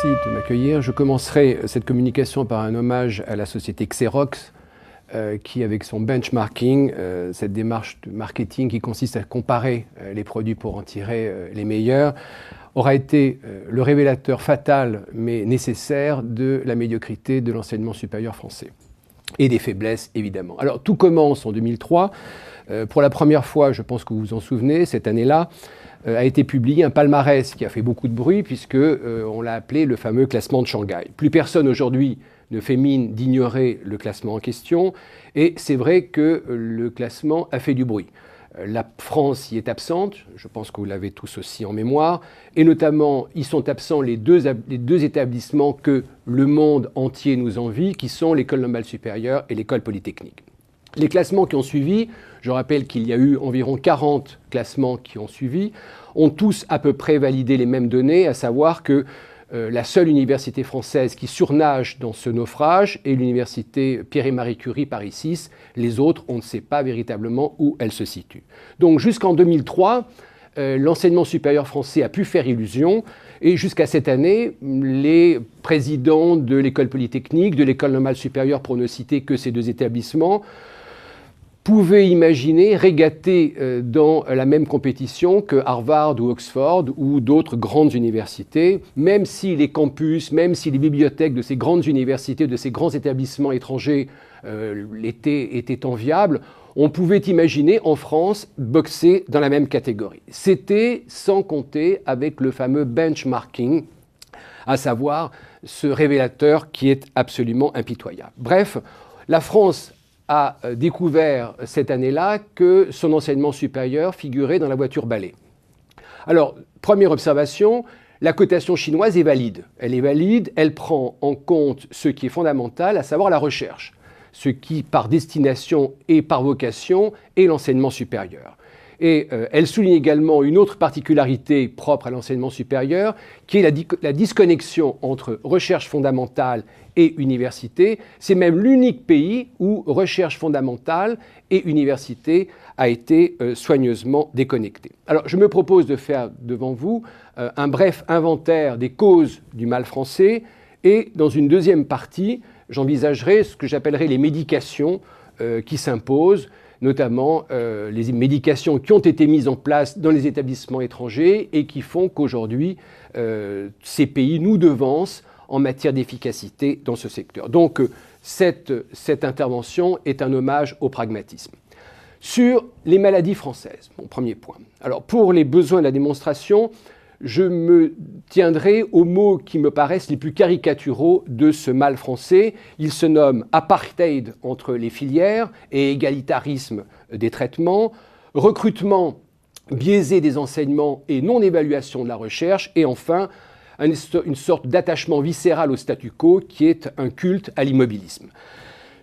Merci de m'accueillir. Je commencerai cette communication par un hommage à la société Xerox, qui, avec son benchmarking, cette démarche de marketing qui consiste à comparer les produits pour en tirer les meilleurs, aura été le révélateur fatal, mais nécessaire, de la médiocrité de l'enseignement supérieur français. Et des faiblesses, évidemment. Alors, tout commence en 2003. Pour la première fois, je pense que vous vous en souvenez, cette année-là, a été publié un palmarès qui a fait beaucoup de bruit, puisqu'on l'a appelé le fameux classement de Shanghai. Plus personne aujourd'hui ne fait mine d'ignorer le classement en question, et c'est vrai que le classement a fait du bruit. La France y est absente, je pense que vous l'avez tous aussi en mémoire, et notamment, ils sont absents les deux établissements que le monde entier nous envie, qui sont l'École normale supérieure et l'École polytechnique. Les classements qui ont suivi, je rappelle qu'il y a eu environ 40 classements qui ont suivi, ont tous à peu près validé les mêmes données, à savoir que la seule université française qui surnage dans ce naufrage est l'université Pierre et Marie Curie Paris 6. Les autres, on ne sait pas véritablement où elles se situent. Donc jusqu'en 2003, l'enseignement supérieur français a pu faire illusion, et jusqu'à cette année, les présidents de l'École polytechnique, de l'École normale supérieure, pour ne citer que ces deux établissements, pouvaient imaginer régater dans la même compétition que Harvard ou Oxford ou d'autres grandes universités, même si les campus, même si les bibliothèques de ces grandes universités, de ces grands établissements étrangers étaient enviables, on pouvait imaginer en France boxer dans la même catégorie. C'était sans compter avec le fameux benchmarking, à savoir ce révélateur qui est absolument impitoyable. Bref, la France a découvert cette année-là que son enseignement supérieur figurait dans la voiture balai. Alors, première observation, la cotation chinoise est valide. Elle est valide, elle prend en compte ce qui est fondamental, à savoir la recherche, ce qui, par destination et par vocation, est l'enseignement supérieur. Et elle souligne également une autre particularité propre à l'enseignement supérieur, qui est la disconnexion entre recherche fondamentale et université. C'est même l'unique pays où recherche fondamentale et université a été soigneusement déconnectée. Alors, je me propose de faire devant vous un bref inventaire des causes du mal français, et dans une deuxième partie, j'envisagerai ce que j'appellerai les médications qui s'imposent, notamment les médications qui ont été mises en place dans les établissements étrangers et qui font qu'aujourd'hui, ces pays nous devancent en matière d'efficacité dans ce secteur. Donc, cette intervention est un hommage au pragmatisme. Sur les maladies françaises, mon premier point. Alors, pour les besoins de la démonstration, je me tiendrai aux mots qui me paraissent les plus caricaturaux de ce mal français. Il se nomme apartheid entre les filières et égalitarisme des traitements, recrutement biaisé des enseignements et non-évaluation de la recherche, et enfin, une sorte d'attachement viscéral au statu quo qui est un culte à l'immobilisme.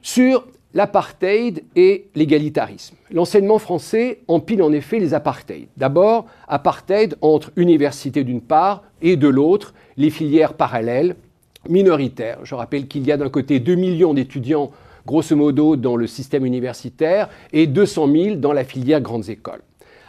Sur l'apartheid et l'égalitarisme. L'enseignement français empile en effet les apartheids. D'abord, apartheid entre universités d'une part et de l'autre, les filières parallèles, minoritaires. Je rappelle qu'il y a d'un côté 2 millions d'étudiants, grosso modo, dans le système universitaire et 200 000 dans la filière grandes écoles.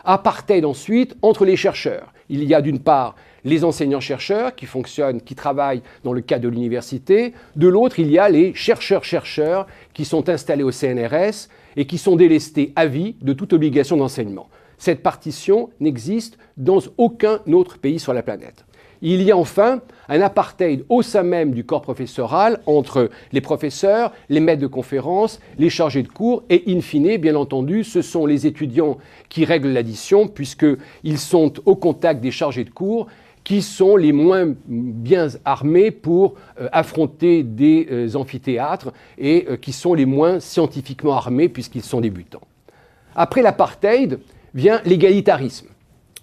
Apartheid ensuite entre les chercheurs. Il y a d'une part les enseignants-chercheurs qui fonctionnent, qui travaillent dans le cadre de l'université. De l'autre, il y a les chercheurs-chercheurs qui sont installés au CNRS et qui sont délestés à vie de toute obligation d'enseignement. Cette partition n'existe dans aucun autre pays sur la planète. Il y a enfin un apartheid au sein même du corps professoral entre les professeurs, les maîtres de conférences, les chargés de cours et, in fine, bien entendu, ce sont les étudiants qui règlent l'addition puisqu'ils sont au contact des chargés de cours qui sont les moins bien armés pour affronter des amphithéâtres et qui sont les moins scientifiquement armés puisqu'ils sont débutants. Après l'apartheid vient l'égalitarisme.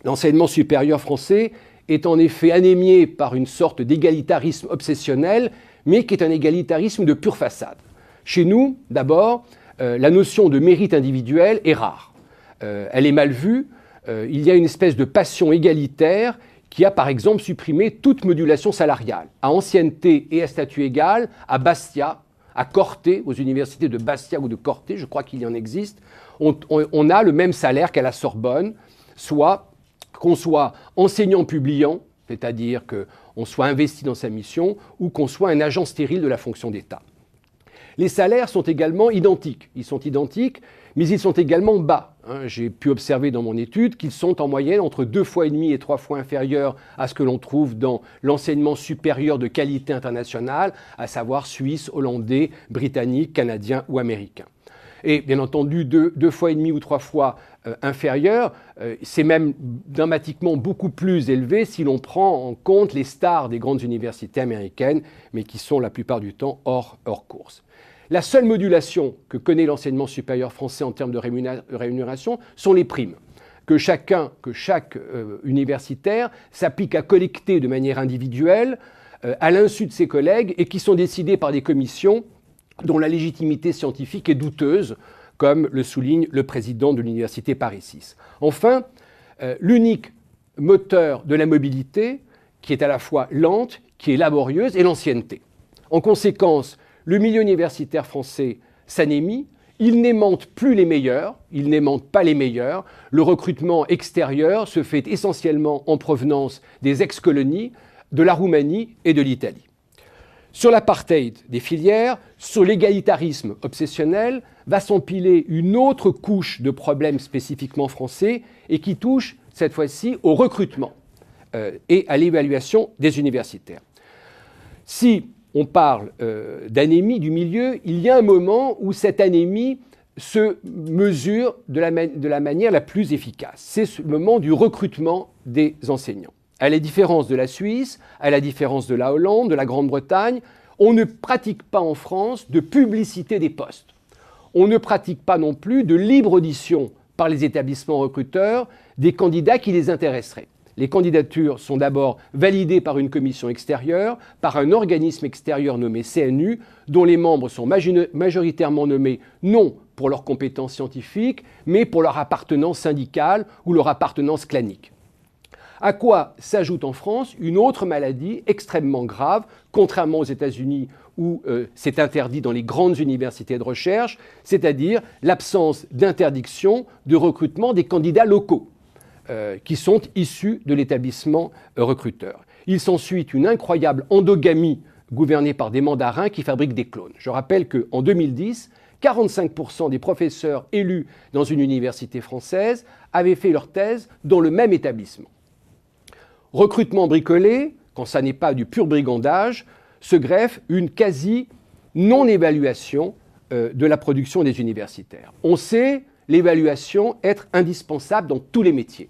L'enseignement supérieur français est en effet anémié par une sorte d'égalitarisme obsessionnel, mais qui est un égalitarisme de pure façade. Chez nous, d'abord, la notion de mérite individuel est rare. Elle est mal vue. Il y a une espèce de passion égalitaire qui a par exemple supprimé toute modulation salariale, à ancienneté et à statut égal, à Bastia, à Corté, aux universités de Bastia ou de Corté, je crois qu'il y en existe, on a le même salaire qu'à la Sorbonne, soit qu'on soit enseignant publiant, c'est-à-dire qu'on soit investi dans sa mission ou qu'on soit un agent stérile de la fonction d'État. Les salaires sont également identiques. Ils sont identiques, mais ils sont également bas. J'ai pu observer dans mon étude qu'ils sont en moyenne entre 2,5 fois et 3 fois inférieurs à ce que l'on trouve dans l'enseignement supérieur de qualité internationale, à savoir suisse, hollandais, britannique, canadien ou américain. Et bien entendu, 2,5 fois ou 3 fois inférieur, c'est même dramatiquement beaucoup plus élevé si l'on prend en compte les stars des grandes universités américaines, mais qui sont la plupart du temps hors course. La seule modulation que connaît l'enseignement supérieur français en termes de rémunération sont les primes, que chaque universitaire s'applique à collecter de manière individuelle, à l'insu de ses collègues, et qui sont décidées par des commissions dont la légitimité scientifique est douteuse, comme le souligne le président de l'université Paris 6. Enfin, l'unique moteur de la mobilité, qui est à la fois lente, qui est laborieuse, est l'ancienneté. En conséquence, le milieu universitaire français s'anémie, il n'aimante plus les meilleurs, il n'aimante pas les meilleurs. Le recrutement extérieur se fait essentiellement en provenance des ex-colonies, de la Roumanie et de l'Italie. Sur l'apartheid des filières, sur l'égalitarisme obsessionnel, va s'empiler une autre couche de problèmes spécifiquement français et qui touche cette fois-ci au recrutement et à l'évaluation des universitaires. Si on parle d'anémie du milieu, il y a un moment où cette anémie se mesure de la manière la plus efficace. C'est ce moment du recrutement des enseignants. À la différence de la Suisse, à la différence de la Hollande, de la Grande-Bretagne, on ne pratique pas en France de publicité des postes. On ne pratique pas non plus de libre audition par les établissements recruteurs des candidats qui les intéresseraient. Les candidatures sont d'abord validées par une commission extérieure, par un organisme extérieur nommé CNU, dont les membres sont majoritairement nommés non pour leurs compétences scientifiques, mais pour leur appartenance syndicale ou leur appartenance clanique. À quoi s'ajoute en France une autre maladie extrêmement grave, contrairement aux États-Unis où c'est interdit dans les grandes universités de recherche, c'est-à-dire l'absence d'interdiction de recrutement des candidats locaux qui sont issus de l'établissement recruteur. Il s'ensuit une incroyable endogamie gouvernée par des mandarins qui fabriquent des clones. Je rappelle qu'en 2010, 45% des professeurs élus dans une université française avaient fait leur thèse dans le même établissement. Recrutement bricolé, quand ça n'est pas du pur brigandage, se greffe une quasi-non-évaluation de la production des universitaires. On sait l'évaluation être indispensable dans tous les métiers.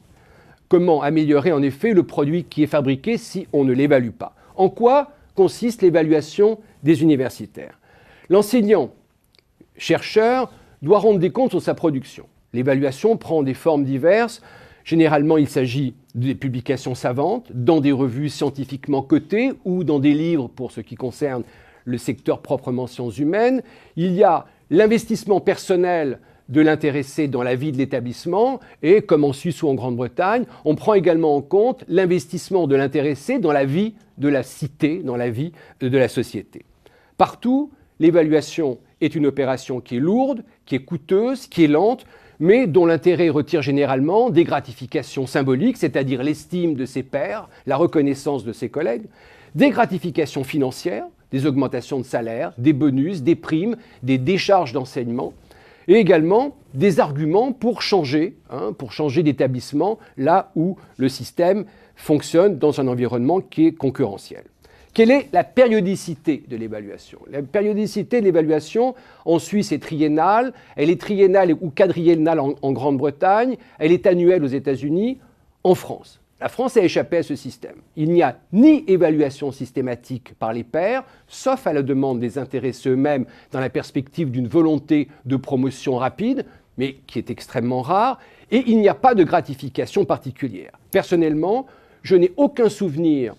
Comment améliorer en effet le produit qui est fabriqué si on ne l'évalue pas? En quoi consiste l'évaluation des universitaires? L'enseignant-chercheur doit rendre des comptes sur sa production. L'évaluation prend des formes diverses. Généralement, il s'agit des publications savantes dans des revues scientifiquement cotées ou dans des livres pour ce qui concerne le secteur proprement sciences humaines. Il y a l'investissement personnel de l'intéressé dans la vie de l'établissement et, comme en Suisse ou en Grande-Bretagne, on prend également en compte l'investissement de l'intéressé dans la vie de la cité, dans la vie de la société. Partout, l'évaluation est une opération qui est lourde, qui est coûteuse, qui est lente, mais dont l'intérêt retire généralement des gratifications symboliques, c'est-à-dire l'estime de ses pairs, la reconnaissance de ses collègues, des gratifications financières, des augmentations de salaire, des bonus, des primes, des décharges d'enseignement, et également des arguments pour changer d'établissement là où le système fonctionne dans un environnement qui est concurrentiel. Quelle est la périodicité de l'évaluation? La périodicité de l'évaluation en Suisse est triennale, elle est triennale ou quadriennale en Grande-Bretagne, elle est annuelle aux États-Unis, en France. La France a échappé à ce système. Il n'y a ni évaluation systématique par les pairs, sauf à la demande des intéressés eux-mêmes dans la perspective d'une volonté de promotion rapide, mais qui est extrêmement rare, et il n'y a pas de gratification particulière. Personnellement, je n'ai aucun souvenir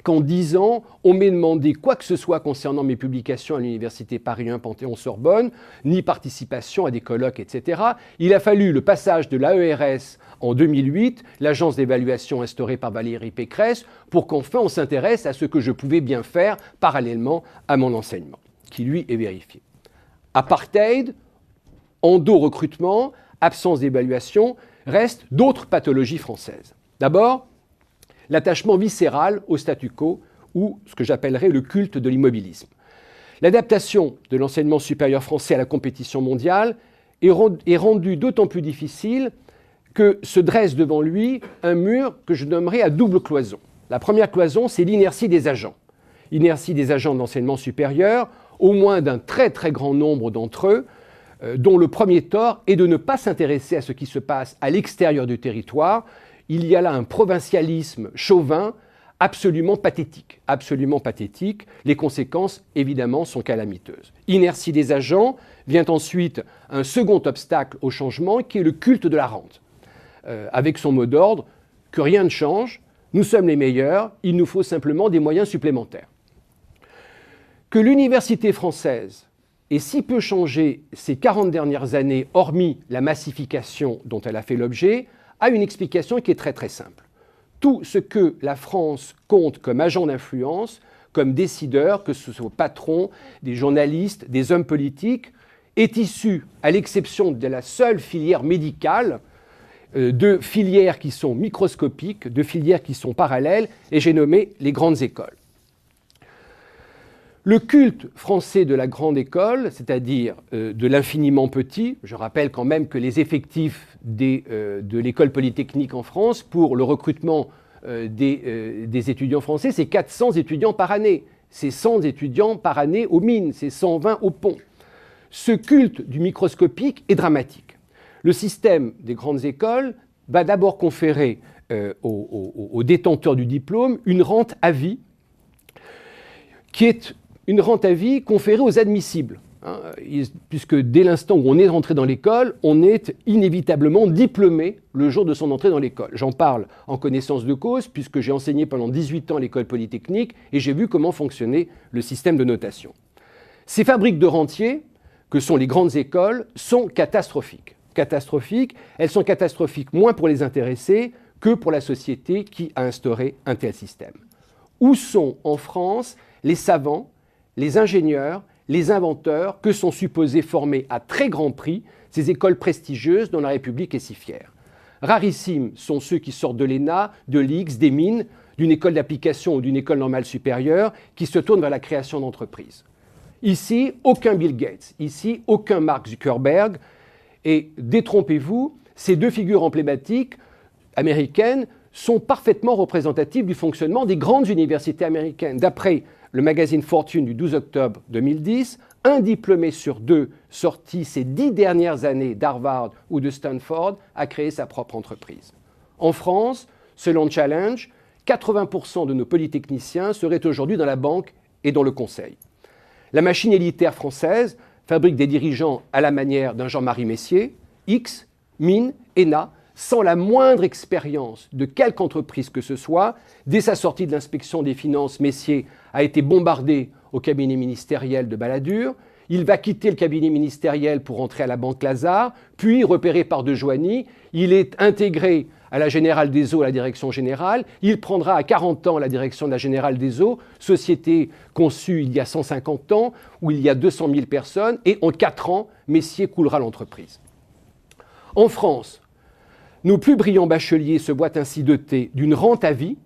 qu'en 10 ans, on m'ait demandé quoi que ce soit concernant mes publications à l'université Paris 1 Panthéon-Sorbonne, ni participation à des colloques, etc. Il a fallu le passage de l'AERS en 2008, l'agence d'évaluation instaurée par Valérie Pécresse, pour qu'enfin on s'intéresse à ce que je pouvais bien faire parallèlement à mon enseignement, qui lui est vérifié. Apartheid, endo-recrutement, absence d'évaluation, restent d'autres pathologies françaises. D'abord, l'attachement viscéral au statu quo ou ce que j'appellerais le culte de l'immobilisme. L'adaptation de l'enseignement supérieur français à la compétition mondiale est rendue d'autant plus difficile que se dresse devant lui un mur que je nommerais à double cloison. La première cloison, c'est l'inertie des agents. Inertie des agents de l'enseignement supérieur, au moins d'un très très grand nombre d'entre eux, dont le premier tort est de ne pas s'intéresser à ce qui se passe à l'extérieur du territoire. Il y a là un provincialisme chauvin absolument pathétique. Absolument pathétique. Les conséquences, évidemment, sont calamiteuses. Inertie des agents, vient ensuite un second obstacle au changement qui est le culte de la rente. Avec son mot d'ordre, que rien ne change, nous sommes les meilleurs, il nous faut simplement des moyens supplémentaires. Que l'université française ait si peu changé ces 40 dernières années, hormis la massification dont elle a fait l'objet, a une explication qui est très très simple. Tout ce que la France compte comme agent d'influence, comme décideur, que ce soit patron, des journalistes, des hommes politiques, est issu, à l'exception de la seule filière médicale, de filières qui sont microscopiques, de filières qui sont parallèles, et j'ai nommé les grandes écoles. Le culte français de la grande école, c'est-à-dire de l'infiniment petit, je rappelle quand même que les effectifs de l'école polytechnique en France, pour le recrutement des étudiants français, c'est 400 étudiants par année. C'est 100 étudiants par année aux mines, c'est 120 au pont. Ce culte du microscopique est dramatique. Le système des grandes écoles va d'abord conférer aux détenteurs du diplôme une rente à vie, qui est une rente à vie conférée aux admissibles, puisque dès l'instant où on est rentré dans l'école, on est inévitablement diplômé le jour de son entrée dans l'école. J'en parle en connaissance de cause, puisque j'ai enseigné pendant 18 ans à l'école polytechnique et j'ai vu comment fonctionnait le système de notation. Ces fabriques de rentiers, que sont les grandes écoles, sont catastrophiques. Elles sont catastrophiques moins pour les intéressés que pour la société qui a instauré un tel système. Où sont en France les savants, les ingénieurs, les inventeurs que sont supposés former à très grand prix ces écoles prestigieuses dont la République est si fière? Rarissimes sont ceux qui sortent de l'ENA, de l'IX, des mines, d'une école d'application ou d'une école normale supérieure qui se tournent vers la création d'entreprises. Ici, aucun Bill Gates, ici, aucun Mark Zuckerberg. Et détrompez-vous, ces deux figures emblématiques américaines sont parfaitement représentatives du fonctionnement des grandes universités américaines. D'après le magazine Fortune du 12 octobre 2010, un diplômé sur deux sorti ces 10 dernières années d'Harvard ou de Stanford a créé sa propre entreprise. En France, selon Challenge, 80% de nos polytechniciens seraient aujourd'hui dans la banque et dans le conseil. La machine élitaire française fabrique des dirigeants à la manière d'un Jean-Marie Messier, X, Mines, ENA, sans la moindre expérience de quelque entreprise que ce soit. Dès sa sortie de l'inspection des finances, Messier a été bombardé au cabinet ministériel de Balladur. Il va quitter le cabinet ministériel pour entrer à la Banque Lazare, puis, repéré par De Joigny, il est intégré à la Générale des Eaux, à la direction générale. Il prendra à 40 ans la direction de la Générale des Eaux, société conçue il y a 150 ans, où il y a 200 000 personnes, et en 4 ans, Messier coulera l'entreprise. En France, nos plus brillants bacheliers se voient ainsi dotés d'une rente à vie,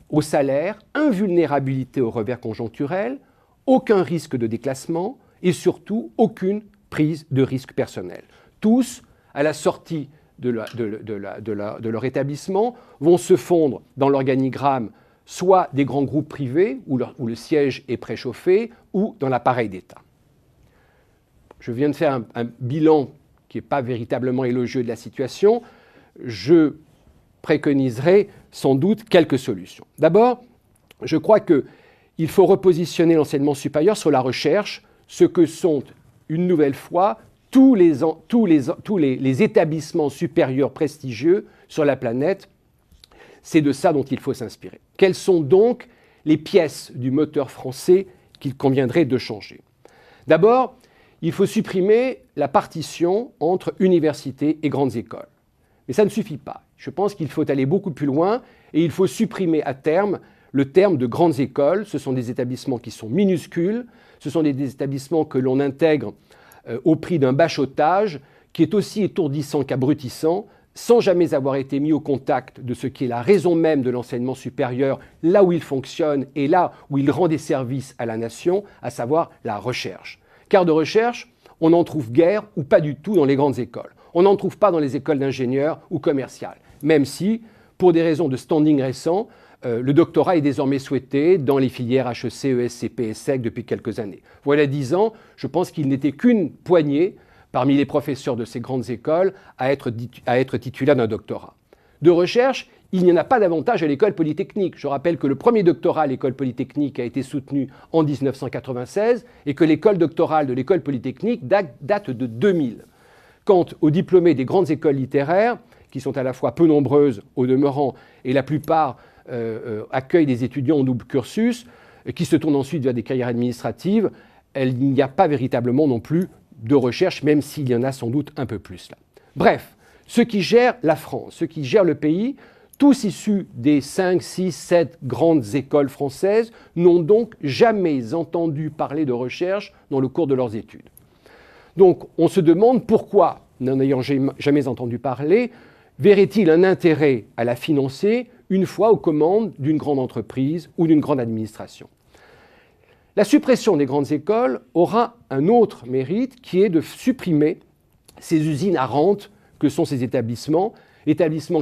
au salaire, invulnérabilité aux revers conjoncturels, aucun risque de déclassement et surtout aucune prise de risque personnel. Tous, à la sortie de leur établissement, vont se fondre dans l'organigramme soit des grands groupes privés où le siège est préchauffé ou dans l'appareil d'État. Je viens de faire un bilan qui n'est pas véritablement élogieux de la situation. Je préconiserai sans doute quelques solutions. D'abord, je crois qu'il faut repositionner l'enseignement supérieur sur la recherche, ce que sont une nouvelle fois tous les établissements supérieurs prestigieux sur la planète. C'est de ça dont il faut s'inspirer. Quelles sont donc les pièces du moteur français qu'il conviendrait de changer? D'abord, il faut supprimer la partition entre universités et grandes écoles. Mais ça ne suffit pas. Je pense qu'il faut aller beaucoup plus loin et il faut supprimer à terme le terme de grandes écoles. Ce sont des établissements qui sont minuscules, ce sont des établissements que l'on intègre au prix d'un bachotage qui est aussi étourdissant qu'abrutissant, sans jamais avoir été mis au contact de ce qui est la raison même de l'enseignement supérieur, là où il fonctionne et là où il rend des services à la nation, à savoir la recherche. Car de recherche, on n'en trouve guère ou pas du tout dans les grandes écoles. On n'en trouve pas dans les écoles d'ingénieurs ou commerciales, même si, pour des raisons de standing récents, le doctorat est désormais souhaité dans les filières HEC, ESCP et SEC depuis quelques années. Voilà 10 ans, je pense qu'il n'était qu'une poignée parmi les professeurs de ces grandes écoles à être titulaires d'un doctorat. De recherche, il n'y en a pas davantage à l'école polytechnique. Je rappelle que le premier doctorat à l'école polytechnique a été soutenu en 1996 et que l'école doctorale de l'école polytechnique date de 2000. Quant aux diplômés des grandes écoles littéraires, qui sont à la fois peu nombreuses au demeurant et la plupart accueillent des étudiants en double cursus, qui se tournent ensuite vers des carrières administratives, il n'y a pas véritablement non plus de recherche, même s'il y en a sans doute un peu plus là. Bref, ceux qui gèrent la France, ceux qui gèrent le pays, tous issus des 5, 6, 7 grandes écoles françaises, n'ont donc jamais entendu parler de recherche dans le cours de leurs études. Donc on se demande pourquoi, n'en ayant jamais entendu parler, verrait-il un intérêt à la financer une fois aux commandes d'une grande entreprise ou d'une grande administration? La suppression des grandes écoles aura un autre mérite qui est de supprimer ces usines à rente que sont ces établissements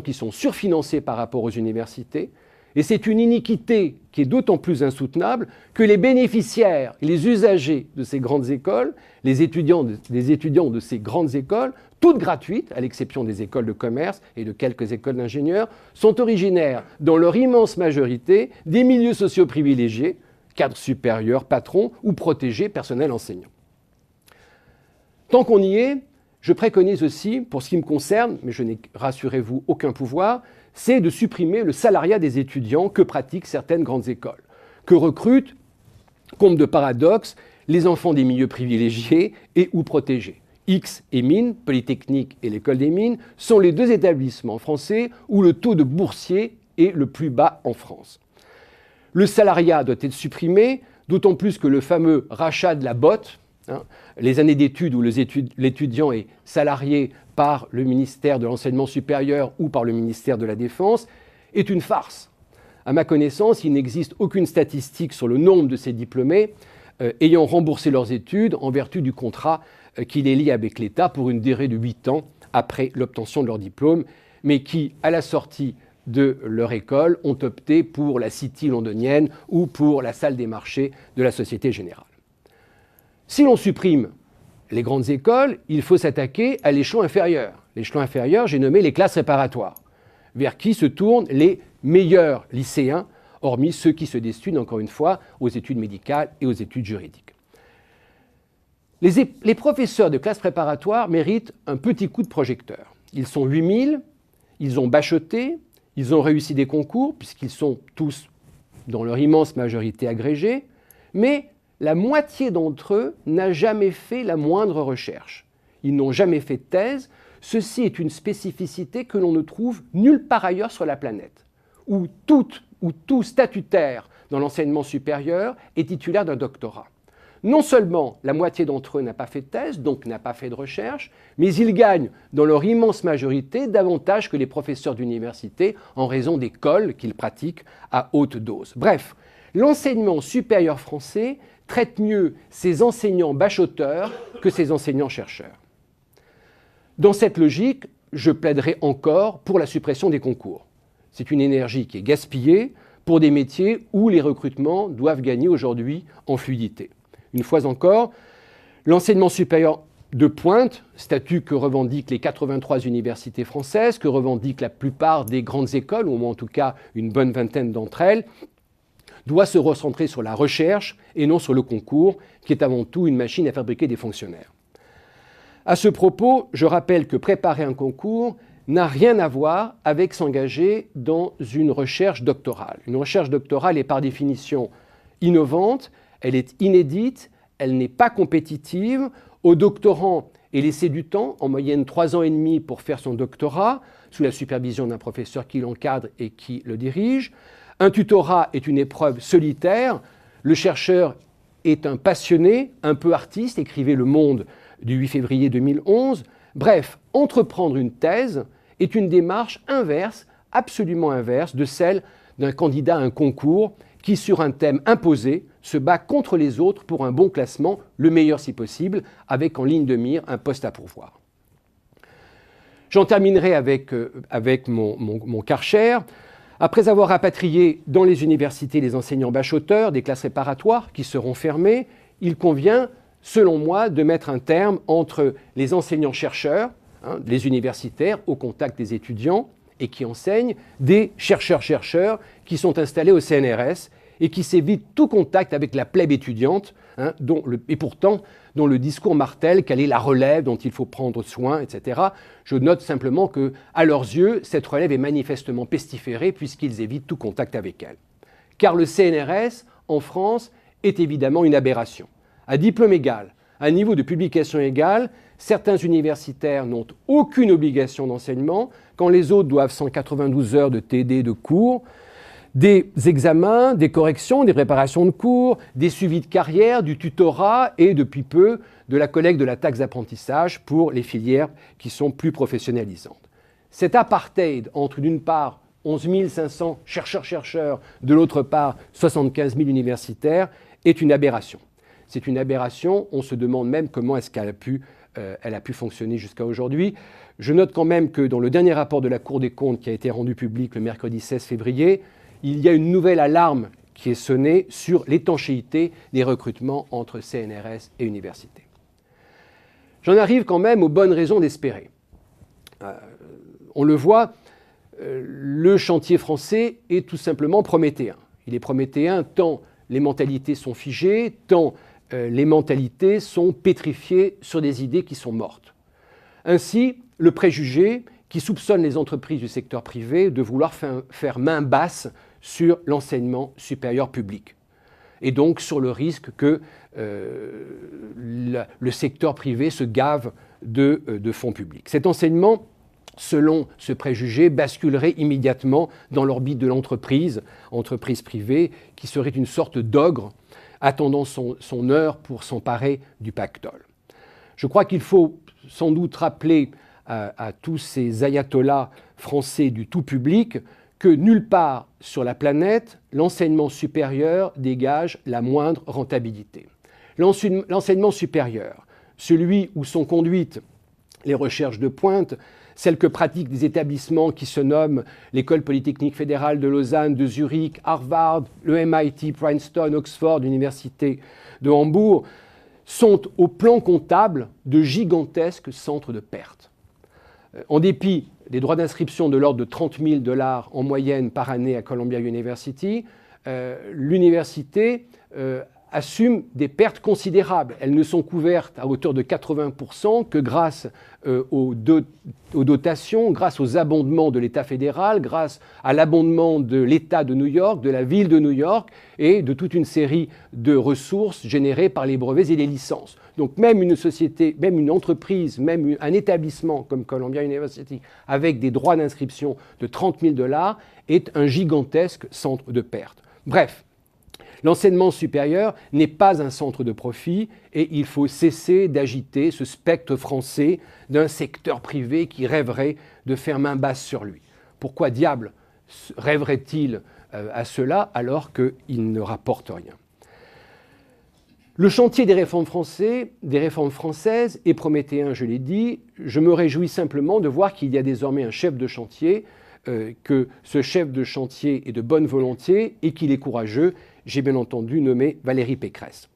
qui sont surfinancés par rapport aux universités. Et c'est une iniquité qui est d'autant plus insoutenable que les bénéficiaires et les usagers de ces grandes écoles, les étudiants de ces grandes écoles, toutes gratuites, à l'exception des écoles de commerce et de quelques écoles d'ingénieurs, sont originaires, dans leur immense majorité, des milieux sociaux privilégiés, cadres supérieurs, patrons ou protégés, personnel enseignant. Tant qu'on y est, je préconise aussi, pour ce qui me concerne, mais je n'ai, rassurez-vous, aucun pouvoir, c'est de supprimer le salariat des étudiants que pratiquent certaines grandes écoles, que recrutent, comble de paradoxe, les enfants des milieux privilégiés et ou protégés. X et Mines, Polytechnique et l'École des Mines, sont les deux établissements français où le taux de boursiers est le plus bas en France. Le salariat doit être supprimé, d'autant plus que le fameux rachat de la botte, les années d'études où l'étudiant est salarié par le ministère de l'Enseignement supérieur ou par le ministère de la Défense, est une farce. À ma connaissance, il n'existe aucune statistique sur le nombre de ces diplômés ayant remboursé leurs études en vertu du contrat qui les lie avec l'État pour une durée de 8 ans après l'obtention de leur diplôme, mais qui, à la sortie de leur école, ont opté pour la City londonienne ou pour la salle des marchés de la Société Générale. Si l'on supprime les grandes écoles, il faut s'attaquer à l'échelon inférieur. L'échelon inférieur, j'ai nommé les classes préparatoires, vers qui se tournent les meilleurs lycéens, hormis ceux qui se destinent, encore une fois, aux études médicales et aux études juridiques. Les professeurs de classes préparatoires méritent un petit coup de projecteur. Ils sont 8000, ils ont bachoté, ils ont réussi des concours, puisqu'ils sont tous, dans leur immense majorité, agrégés, mais la moitié d'entre eux n'a jamais fait la moindre recherche. Ils n'ont jamais fait de thèse. Ceci est une spécificité que l'on ne trouve nulle part ailleurs sur la planète, où tout statutaire dans l'enseignement supérieur est titulaire d'un doctorat. Non seulement la moitié d'entre eux n'a pas fait de thèse, donc n'a pas fait de recherche, mais ils gagnent, dans leur immense majorité, davantage que les professeurs d'université en raison des cols qu'ils pratiquent à haute dose. Bref, l'enseignement supérieur français traite mieux ses enseignants bachoteurs que ses enseignants-chercheurs. Dans cette logique, je plaiderai encore pour la suppression des concours. C'est une énergie qui est gaspillée pour des métiers où les recrutements doivent gagner aujourd'hui en fluidité. Une fois encore, l'enseignement supérieur de pointe, statut que revendiquent les 83 universités françaises, que revendiquent la plupart des grandes écoles, ou au moins en tout cas une bonne vingtaine d'entre elles, doit se recentrer sur la recherche et non sur le concours, qui est avant tout une machine à fabriquer des fonctionnaires. À ce propos, je rappelle que préparer un concours n'a rien à voir avec s'engager dans une recherche doctorale. Une recherche doctorale est par définition innovante, elle est inédite, elle n'est pas compétitive. Au doctorant est laissé du temps, en moyenne 3 ans et demi pour faire son doctorat, sous la supervision d'un professeur qui l'encadre et qui le dirige. Un tutorat est une épreuve solitaire. Le chercheur est un passionné, un peu artiste, écrivait Le Monde du 8 février 2011. Bref, entreprendre une thèse est une démarche inverse, absolument inverse, de celle d'un candidat à un concours qui, sur un thème imposé, se bat contre les autres pour un bon classement, le meilleur si possible, avec en ligne de mire un poste à pourvoir. J'en terminerai avec mon Karcher. Après avoir rapatrié dans les universités les enseignants bachoteurs des classes réparatoires qui seront fermées, il convient, selon moi, de mettre un terme entre les enseignants-chercheurs, les universitaires au contact des étudiants et qui enseignent, des chercheurs-chercheurs qui sont installés au CNRS et qui s'évitent tout contact avec la plèbe étudiante, et pourtant dont le discours martèle quelle est la relève dont il faut prendre soin, etc. Je note simplement que, à leurs yeux, cette relève est manifestement pestiférée puisqu'ils évitent tout contact avec elle. Car le CNRS, en France, est évidemment une aberration. À diplôme égal, à niveau de publication égal, certains universitaires n'ont aucune obligation d'enseignement, quand les autres doivent 192 heures de TD de cours, des examens, des corrections, des préparations de cours, des suivis de carrière, du tutorat et, depuis peu, de la collecte de la taxe d'apprentissage pour les filières qui sont plus professionnalisantes. Cet apartheid entre, d'une part, 11 500 chercheurs, de l'autre part, 75 000 universitaires, est une aberration. C'est une aberration, on se demande même comment est-ce qu'elle a pu fonctionner jusqu'à aujourd'hui. Je note quand même que dans le dernier rapport de la Cour des comptes qui a été rendu public le mercredi 16 février, il y a une nouvelle alarme qui est sonnée sur l'étanchéité des recrutements entre CNRS et universités. J'en arrive quand même aux bonnes raisons d'espérer. On le voit, le chantier français est tout simplement prométhéen. Il est prométhéen tant les mentalités sont figées, tant les mentalités sont pétrifiées sur des idées qui sont mortes. Ainsi, le préjugé qui soupçonne les entreprises du secteur privé de vouloir faire main basse sur l'enseignement supérieur public, et donc sur le risque que le secteur privé se gave de fonds publics. Cet enseignement, selon ce préjugé, basculerait immédiatement dans l'orbite de l'entreprise, entreprise privée, qui serait une sorte d'ogre attendant son heure pour s'emparer du pactole. Je crois qu'il faut sans doute rappeler à tous ces ayatollahs français du tout public que nulle part sur la planète, l'enseignement supérieur dégage la moindre rentabilité. L'enseignement supérieur, celui où sont conduites les recherches de pointe, celles que pratiquent des établissements qui se nomment l'École polytechnique fédérale de Lausanne, de Zurich, Harvard, le MIT, Princeton, Oxford, l'Université de Hambourg, sont au plan comptable de gigantesques centres de pertes. En dépit des droits d'inscription de l'ordre de 30 000 $ en moyenne par année à Columbia University, l'université assume des pertes considérables. Elles ne sont couvertes à hauteur de 80% que grâce aux dotations, grâce aux abondements de l'État fédéral, grâce à l'abondement de l'État de New York, de la ville de New York et de toute une série de ressources générées par les brevets et les licences. Donc même une société, même une entreprise, même un établissement comme Columbia University avec des droits d'inscription de 30 000 $ est un gigantesque centre de pertes. Bref, l'enseignement supérieur n'est pas un centre de profit et il faut cesser d'agiter ce spectre français d'un secteur privé qui rêverait de faire main basse sur lui. Pourquoi diable rêverait-il à cela alors qu'il ne rapporte rien ? Le chantier des réformes françaises est prométhéen, je l'ai dit. Je me réjouis simplement de voir qu'il y a désormais un chef de chantier, que ce chef de chantier est de bonne volonté et qu'il est courageux. J'ai bien entendu nommé Valérie Pécresse.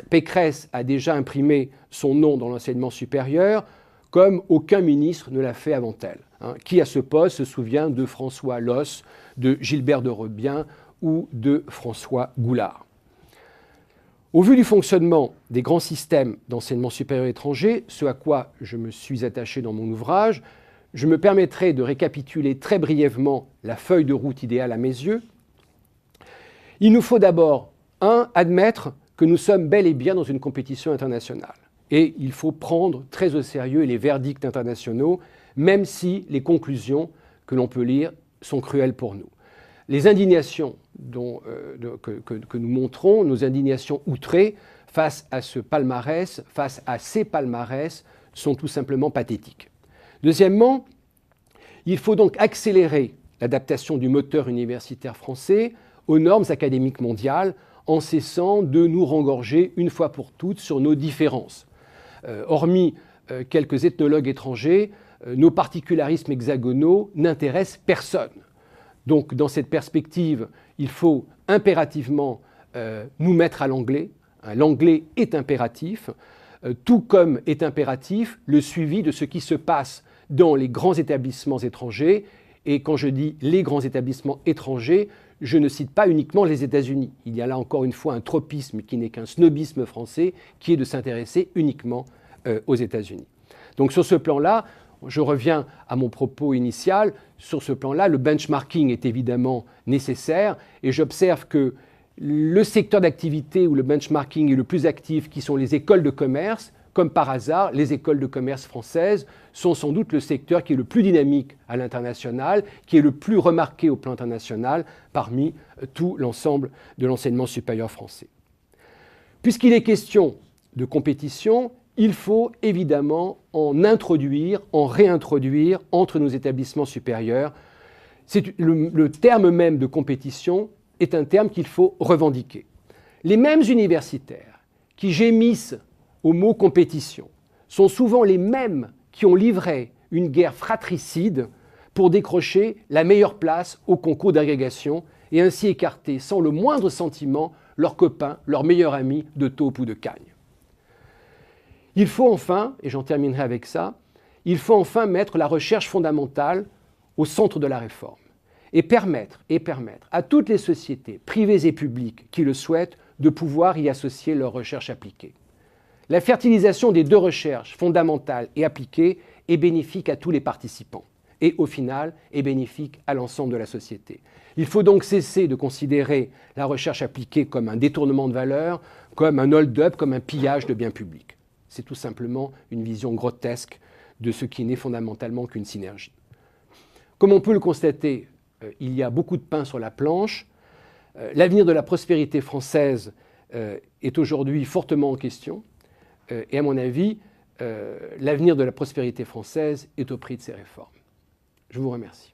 Pécresse a déjà imprimé son nom dans l'enseignement supérieur, comme aucun ministre ne l'a fait avant elle. Qui à ce poste se souvient de François Loss, de Gilbert de Rebien ou de François Goulard. Au vu du fonctionnement des grands systèmes d'enseignement supérieur étranger, ce à quoi je me suis attaché dans mon ouvrage, je me permettrai de récapituler très brièvement la feuille de route idéale à mes yeux. Il nous faut d'abord, admettre que nous sommes bel et bien dans une compétition internationale. Et il faut prendre très au sérieux les verdicts internationaux, même si les conclusions que l'on peut lire sont cruelles pour nous. Les indignations que nous montrons, nos indignations outrées face à ce palmarès, face à ces palmarès, sont tout simplement pathétiques. Deuxièmement, Il faut donc accélérer l'adaptation du moteur universitaire français aux normes académiques mondiales en cessant de nous rengorger une fois pour toutes sur nos différences. Hormis quelques ethnologues étrangers, nos particularismes hexagonaux n'intéressent personne. Donc, dans cette perspective, il faut impérativement nous mettre à l'anglais. L'anglais est impératif, tout comme est impératif le suivi de ce qui se passe dans les grands établissements étrangers. Et quand je dis les grands établissements étrangers, je ne cite pas uniquement les États-Unis. Il y a là encore une fois un tropisme qui n'est qu'un snobisme français, qui est de s'intéresser uniquement aux États-Unis. Donc sur ce plan-là, je reviens à mon propos initial, sur ce plan-là, le benchmarking est évidemment nécessaire et j'observe que le secteur d'activité où le benchmarking est le plus actif, qui sont les écoles de commerce, comme par hasard, les écoles de commerce françaises sont sans doute le secteur qui est le plus dynamique à l'international, qui est le plus remarqué au plan international parmi tout l'ensemble de l'enseignement supérieur français. Puisqu'il est question de compétition, il faut évidemment en introduire, en réintroduire entre nos établissements supérieurs. Le terme même de compétition est un terme qu'il faut revendiquer. Les mêmes universitaires qui gémissent au mot compétition sont souvent les mêmes qui ont livré une guerre fratricide pour décrocher la meilleure place au concours d'agrégation et ainsi écarter sans le moindre sentiment leurs copains, leurs meilleurs amis de taupe ou de cagne. Il faut enfin, et j'en terminerai avec ça, il faut enfin mettre la recherche fondamentale au centre de la réforme et permettre à toutes les sociétés, privées et publiques, qui le souhaitent, de pouvoir y associer leur recherche appliquée. La fertilisation des deux recherches, fondamentales et appliquées, est bénéfique à tous les participants et, au final, est bénéfique à l'ensemble de la société. Il faut donc cesser de considérer la recherche appliquée comme un détournement de valeur, comme un hold-up, comme un pillage de biens publics. C'est tout simplement une vision grotesque de ce qui n'est fondamentalement qu'une synergie. Comme on peut le constater, il y a beaucoup de pain sur la planche. L'avenir de la prospérité française est aujourd'hui fortement en question. Et à mon avis, l'avenir de la prospérité française est au prix de ces réformes. Je vous remercie.